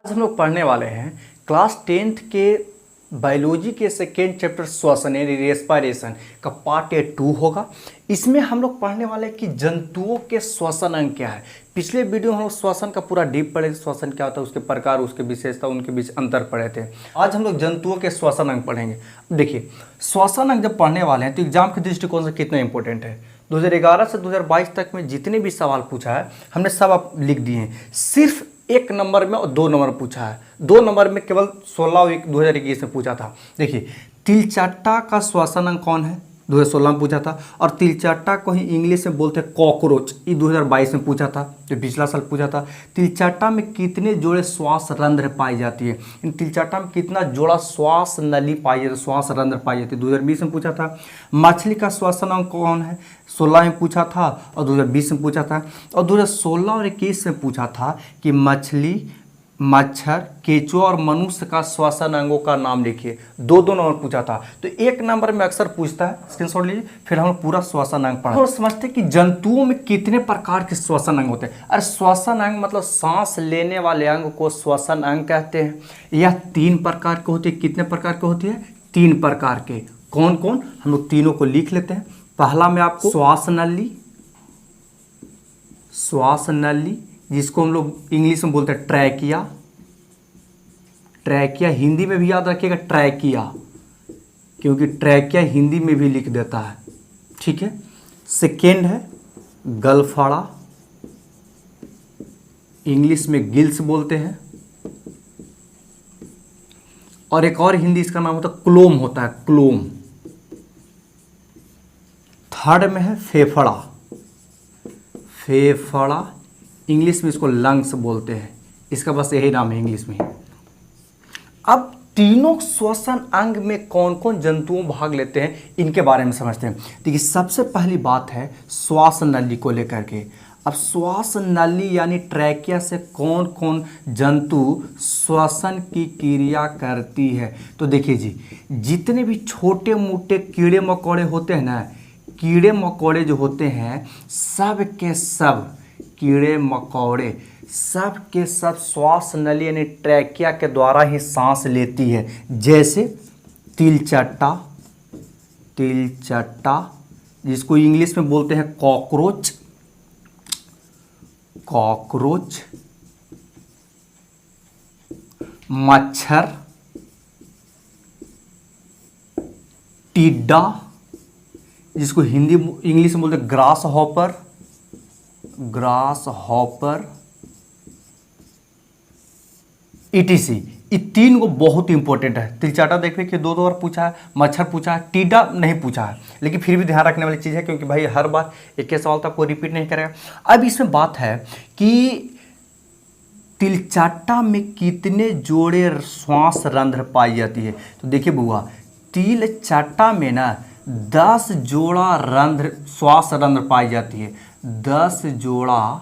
आज हम लोग पढ़ने वाले हैं क्लास 10th के बायोलॉजी के सेकेंड चैप्टर श्वसन यानी रेस्पिरेशन का पार्ट 2 होगा। इसमें हम लोग पढ़ने वाले हैं कि जंतुओं के श्वसन अंग क्या है। पिछले वीडियो में हम लोग श्वसन का पूरा डीप पढ़े, श्वसन क्या होता है, उसके प्रकार, उसके विशेषता, उनके बीच अंतर पढ़े थे। आज हम लोग जंतुओं के श्वसन अंग पढ़ेंगे। देखिए, श्वसन अंग जब पढ़ने वाले हैं तो एग्जाम के दृष्टिकोण से कितना इंपॉर्टेंट है। 2011 से 2022 तक में जितने भी सवाल पूछा है हमने सब आप लिख दिए हैं। सिर्फ 1 नंबर में और 2 नंबर पूछा है। 2 नंबर में केवल 16 2021 में पूछा था। देखिए, तिलचट्टा का श्वसन अंग कौन है, 2016 में पूछा था। और तिलचट्टा को ही इंग्लिश में बोलते हैं कॉकरोच, ये 2022 में पूछा था, जो पिछला साल पूछा था। तिलचट्टा में कितने जोड़े श्वास रंध्र पाई जाती है, इन तिलचट्टा में कितना जोड़ा श्वास नली पाई जाती है, श्वास रंध्र पाई जाती है, 2020 में पूछा था। मछली का श्वसन अंग कौन है, 16 में पूछा था और 2020 में पूछा था। और 2016 और 21 में पूछा था कि मछली, मच्छर, केंचुआ और मनुष्य का श्वसन अंगों का नाम लिखिए। 2 नंबर पूछा था। तो 1 नंबर में अक्सर पूछता है, स्क्रीनशॉट लीजिए। फिर हम पूरा श्वसन अंग पढ़ा और समझते हैं कि जंतुओं में कितने प्रकार के श्वसन अंग होते हैं। अरे श्वसन अंग मतलब सांस लेने वाले अंग को श्वसन अंग कहते हैं। यह 3 प्रकार के होते हैं। कितने प्रकार के होते हैं? 3 प्रकार के। कौन कौन, हम लोग तीनों को लिख लेते हैं। पहला में आपको श्वास नली, श्वास नली जिसको हम लोग इंग्लिश में बोलते हैं ट्रैकिया। ट्रैकिया हिंदी में भी याद रखिएगा ट्रैकिया, क्योंकि ट्रैकिया हिंदी में भी लिख देता है, ठीक है। सेकेंड है गलफड़ा, इंग्लिश में गिल्स बोलते हैं। और एक और हिंदी इसका नाम होता है क्लोम, होता है क्लोम। थर्ड में है फेफड़ा, फेफड़ा इंग्लिश में इसको लंग्स बोलते हैं। इसका बस यही नाम है इंग्लिश में। अब तीनों श्वसन अंग में कौन कौन जंतुओं भाग लेते हैं, इनके बारे में समझते हैं। देखिए, सबसे पहली बात है श्वास नली को लेकर के। अब श्वास नली यानी ट्रैकिया से कौन कौन जंतु श्वसन की क्रिया करती है। तो देखिए जी, जितने भी छोटे मोटे कीड़े मकोड़े होते हैं ना, कीड़े मकोड़े जो होते हैं, सब के सब कीड़े मकोड़े सब के सब श्वास नली यानी ट्रैकिया के द्वारा ही सांस लेती है। जैसे तिलचट्टा, तिलचट्टा जिसको इंग्लिश में बोलते हैं कॉकरोच, कॉकरोच। मच्छर, टिड्डा जिसको हिंदी इंग्लिश में बोलते हैं grass hopper, grass hopper, etc. ये 3 को बहुत इंपॉर्टेंट है। तिलचट्टा देखिए कि 2 बार पूछा है, मच्छर पूछा है, टिड्डा नहीं पूछा है, लेकिन फिर भी ध्यान रखने वाली चीज़ है, क्योंकि भाई हर बार एक ही सवाल तो आपको रिपीट नहीं करेगा। अब इसमें बात है कि तिलचट्टा में कितने जोड़े श्वास रंध्र पाई जाती है। तो देखिए बुआ, तिलचट्टा में ना 10 जोड़ा रंध्र, श्वास रंध्र पाई जाती है। 10 जोड़ा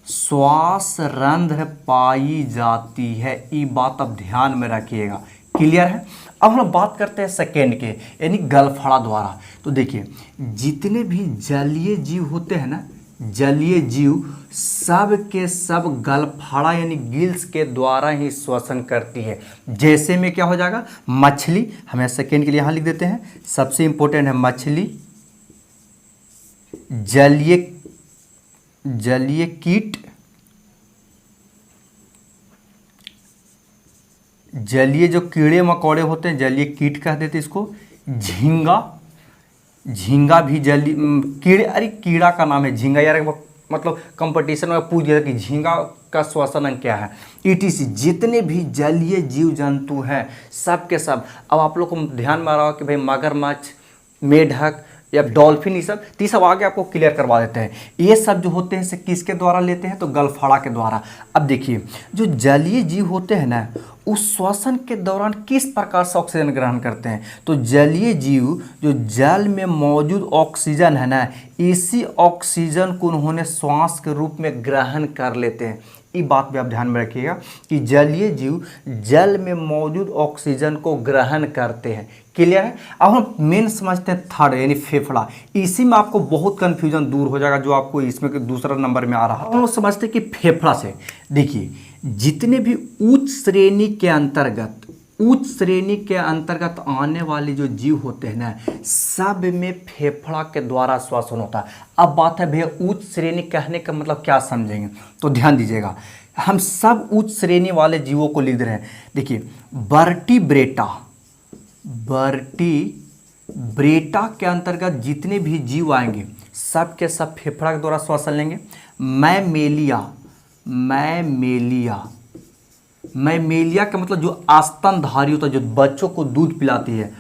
श्वास रंध्र पाई जाती है। ये बात अब ध्यान में रखिएगा, क्लियर है। अब हम बात करते हैं सेकेंड के, यानी गलफड़ा द्वारा। तो देखिए, जितने भी जलीय जीव होते हैं ना, जलीय जीव सब के सब गलफड़ा यानी गिल्स के द्वारा ही श्वसन करती है। जैसे में क्या हो जाएगा, मछली, हमें सेकेंड के लिए यहाँ लिख देते हैं। सबसे इंपॉर्टेंट है मछली, जलीय कीट, जलीय जो कीड़े मकोड़े होते हैं जलीय कीट कह देते इसको। झींगा, झींगा भी जलीय कीड़े, अरे कीड़ा का नाम है झींगा यार, मतलब कंपटीशन में पूछ गया कि झींगा का श्वसन अंग क्या है। ईटीसी जितने भी जलीय जीव जंतु हैं सब के सब। अब आप लोग को ध्यान में आ रहा हो कि भाई मगरमच्छ, मेढक या डॉल्फिन, ये सब तो सब आगे आपको क्लियर करवा देते हैं। ये सब जो होते हैं से किसके द्वारा लेते हैं, तो गलफड़ा के द्वारा। अब देखिए, जो जलीय जीव होते हैं ना, उस श्वसन के दौरान किस प्रकार से ऑक्सीजन ग्रहण करते हैं। तो जलीय जीव जो जल में मौजूद ऑक्सीजन है ना, इसी ऑक्सीजन को उन्होंने श्वास के रूप में ग्रहण कर लेते हैं। ये बात भी आप ध्यान में रखिएगा कि जलीय जीव जल में मौजूद ऑक्सीजन को ग्रहण करते हैं। क्लियर है। अब हम मेन समझते हैं थर्ड यानी फेफड़ा। इसी में आपको बहुत कंफ्यूजन दूर हो जाएगा जो आपको इसमें दूसरा नंबर में आ रहा है। हम लोग समझते हैं कि फेफड़ा से देखिए जितने भी उच्च श्रेणी के अंतर्गत आने वाले जो जीव होते हैं ना, सब में फेफड़ा के द्वारा श्वसन होता है। अब बात है भैया उच्च श्रेणी कहने का मतलब क्या समझेंगे, तो ध्यान दीजिएगा। हम सब उच्च श्रेणी वाले जीवों को लिख रहे हैं। देखिए वर्टिब्रेटा के अंतर्गत जितने भी जीव आएंगे सब के सब फेफड़ा के द्वारा श्वसन लेंगे। मैमेलिया का मतलब जो स्तनधारी होता है, जो बच्चों को दूध पिलाती है,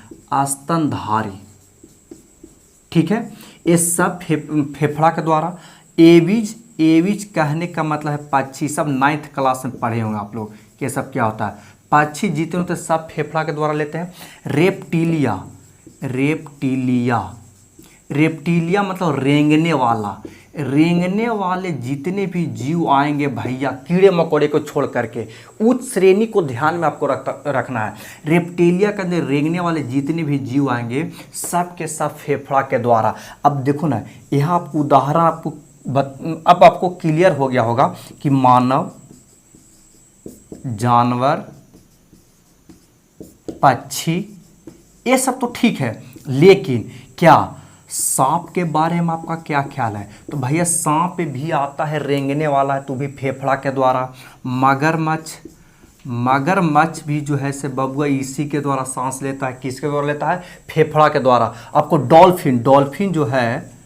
स्तनधारी, ठीक है, ये सब फेफड़ा के द्वारा। एविज कहने का मतलब है पक्षी। सब 9th क्लास में पढ़े होंगे आप लोग कि सब क्या होता है। पक्षी जितने होते हैं सब फेफड़ा के द्वारा लेते हैं। रेप्टिलिया मतलब रेंगने वाले जितने भी जीव आएंगे भैया, कीड़े मकोड़े को छोड़ करके, उच्च श्रेणी को ध्यान में आपको रखना है। रेप्टिलिया के अंदर रेंगने वाले जितने भी जीव आएंगे सब के सब फेफड़ा के द्वारा। अब देखो ना, यहाँ आपको उदाहरण अब आपको क्लियर हो गया होगा कि मानव, जानवर, पक्षी, ये सब तो ठीक है, लेकिन क्या सांप के बारे में आपका क्या ख्याल है? तो भैया सांप भी आता है रेंगने वाला है, तो भी फेफड़ा के द्वारा। मगरमच्छ भी जो है से बबुआ इसी के द्वारा सांस लेता है। किसके द्वारा लेता है? फेफड़ा के द्वारा। आपको डॉल्फिन जो है,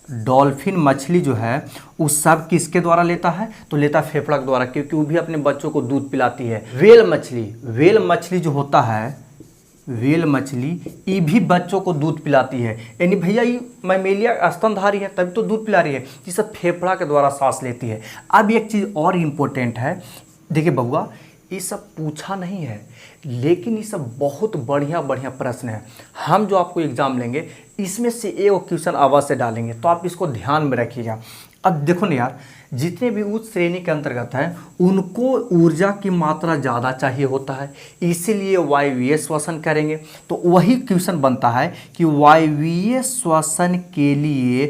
डॉल्फिन मछली जो है वो सब किसके द्वारा लेता है? तो लेता है फेफड़ा के द्वारा, क्योंकि वो भी अपने बच्चों को दूध पिलाती है। वेल मछली जो होता है, वेल मछली ये भी बच्चों को दूध पिलाती है। यानी भैया ये मैमेलिया स्तनधारी है तभी तो दूध पिला रही है, ये सब फेफड़ा के द्वारा सांस लेती है। अब एक चीज़ और इम्पोर्टेंट है, देखिए बबुआ ये सब पूछा नहीं है, लेकिन ये सब बहुत बढ़िया प्रश्न है। हम जो आपको एग्जाम लेंगे इसमें से एक क्वेश्चन अवश्य डालेंगे, तो आप इसको ध्यान में रखिएगा। अब देखो ना यार, जितने भी उच्च श्रेणी के अंतर्गत हैं उनको ऊर्जा की मात्रा ज़्यादा चाहिए होता है, इसीलिए वायवीय श्वसन करेंगे। तो वही क्वेश्चन बनता है कि वायवीय श्वसन के लिए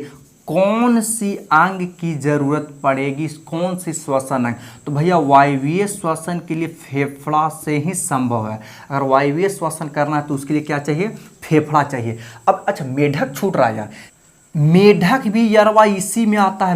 कौन सी अंग की जरूरत पड़ेगी, कौन सी श्वसन अंग? तो भैया वायवीय श्वसन के लिए फेफड़ा से ही संभव है। अगर वायवीय श्वसन करना है तो उसके लिए क्या चाहिए? फेफड़ा चाहिए। अब अच्छा, मेढक छूट रहा है यार, मेढक भी यरवा इसी में आता है।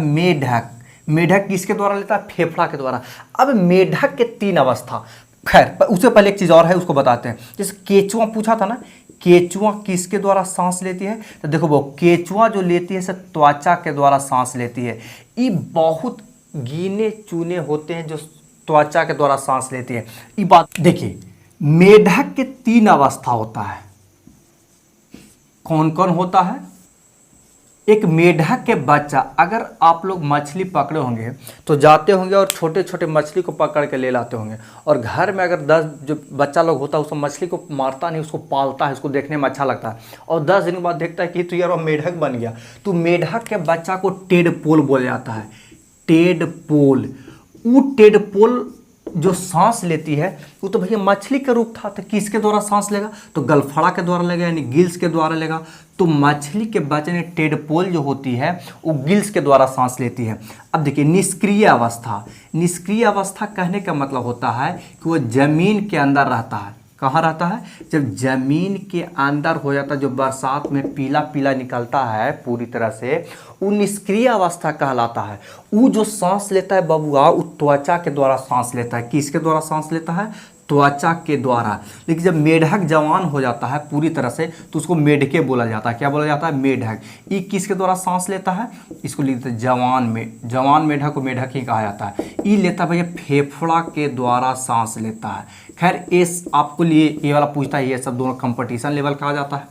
मेढक किसके द्वारा लेता है? फेफड़ा के द्वारा। अब मेढक के 3 अवस्था, खैर उससे पहले एक चीज़ और है उसको बताते हैं। जैसे केचुआ पूछा था ना, केचुआ किसके द्वारा सांस लेती है? तो देखो वो केचुआ जो लेती है त्वचा के द्वारा सांस लेती है। ये बहुत गिने चुने होते हैं जो त्वचा के द्वारा सांस लेती है। ये बात देखिए, मेढक के 3 अवस्था होता है। कौन कौन होता है? एक मेढक के बच्चा, अगर आप लोग मछली पकड़े होंगे तो जाते होंगे और छोटे छोटे मछली को पकड़ के ले लाते होंगे, और घर में अगर 10 जो बच्चा लोग होता है उसको मछली को मारता नहीं, उसको पालता है, उसको देखने में अच्छा लगता है, और 10 दिन बाद देखता है कि तो यार वो मेढक बन गया। तो मेढक के बच्चा को टेडपोल बोला जाता है। टेडपोल, वो टेडपोल जो सांस लेती है वो तो भैया मछली का रूप था, तो किसके द्वारा सांस लेगा? तो गलफड़ा के द्वारा लेगा, यानी गिल्स के द्वारा लेगा। तो मछली के बच्चे ने टेडपोल जो होती है वो गिल्स के द्वारा सांस लेती है। अब देखिए निष्क्रिय अवस्था कहने का मतलब होता है कि वो जमीन के अंदर रहता है। कहाँ रहता है? जब जमीन के अंदर हो जाता है, जो बरसात में पीला पीला निकलता है पूरी तरह से, वो निष्क्रिय अवस्था कहलाता है। वो जो सांस लेता है बबुआ, वो त्वचा के द्वारा सांस लेता है। किसके द्वारा सांस लेता है? त्वचा के द्वारा। लेकिन जब मेढक जवान हो जाता है पूरी तरह से तो उसको मेढके बोला जाता है। क्या बोला जाता है? मेढक। ये किसके द्वारा सांस लेता है? इसको लिखते हैं जवान मेढक को मेढक ही कहा जाता है। ये लेता है भैया फेफड़ा के द्वारा सांस लेता है। खैर इस आपको लिए ये वाला पूछता है, ये सब दोनों कंपटीशन लेवल कहा जाता है।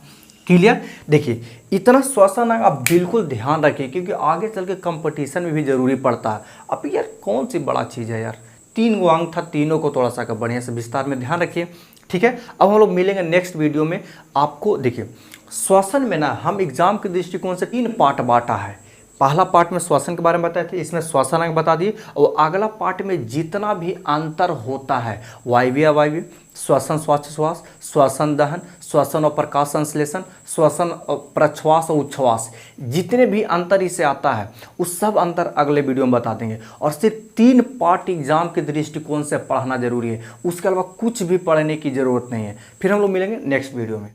क्लियर? देखिए इतना श्वसन अंग आप बिल्कुल ध्यान रखिए, क्योंकि आगे चल के कंपटीशन में भी जरूरी पड़ता है। अब यार कौन सी बड़ा चीज़ है यार, 3 गो अंग था, तीनों को थोड़ा सा का बढ़िया से विस्तार में ध्यान रखिए। ठीक है, अब हम लोग मिलेंगे नेक्स्ट वीडियो में। आपको देखिए श्वसन में ना हम एग्जाम के दृष्टिकोण से 3 पार्ट बांटा है। पहला पार्ट में श्वसन के बारे में बताए थे, इसमें श्वसन अंग बता दिए। और अगला पार्ट में जितना भी अंतर होता है वायवीय अवायवीय, श्वसन श्वासोच्छ्वास, श्वसन दहन, श्वसन और प्रकाश संश्लेषण, श्वसन और प्रश्वास और उच्छ्वास, जितने भी अंतर इसे आता है उस सब अंतर अगले वीडियो में बता देंगे। और सिर्फ 3 पार्ट एग्जाम के दृष्टिकोण से पढ़ना जरूरी है, उसके अलावा कुछ भी पढ़ने की जरूरत नहीं है। फिर हम लोग मिलेंगे नेक्स्ट वीडियो में।